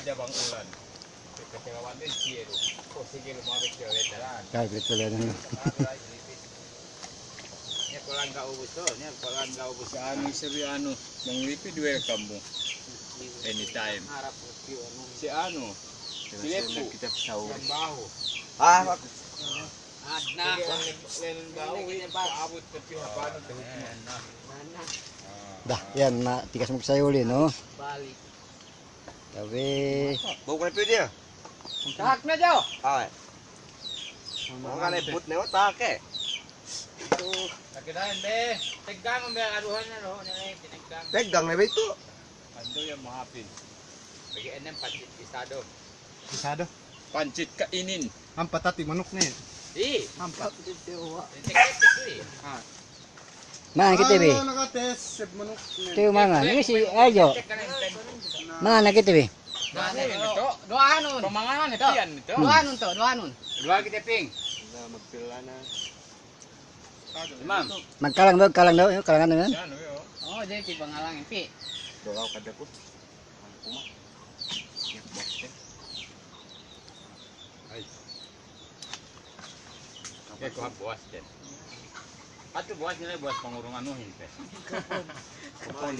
aja Bang Ulan. Kekelawan din kilo. Kung sige lumabit yung letaran. Kahit ito lang. Niya kolang kaubos to. Niya kolang kaubos. Sa ano sabi ano. Manglipid welcome mo. Anytime. Si ano. Silepo. Kita pesawat. Ang baho. Ah, Adna. Lenon baho. Paabot ka pinapano. Dah, yan na tigas mo sa uli, no? Balik. Tapi bukan itu dia. Kahak na daw. Ah. Mga niput na yung take. Nakidahan be. Tegang ang mga aruhan na no. Tinaggang. Pegang na ba ito? Ando yung mahapin. Bagian ng pancit pisado. Pisado. Pancit kainin. Ang patati manok na yun. Hampat. mana kita be? Nakates, seb manok. Itu mana? Ini si Ajo. Mana kita be? Doanon. Pamanganan ito. Doanon to, doanon. Dua kita ping. Magpila na. Imam. Kalang daw, kalangan na yan. Oh, jadi ti pangalang pi. Doaw kada ko. Kuma. Yak box. Ay. Ya ko buas din. Ato buas nila buas pangurungan no hin pe. Kapon.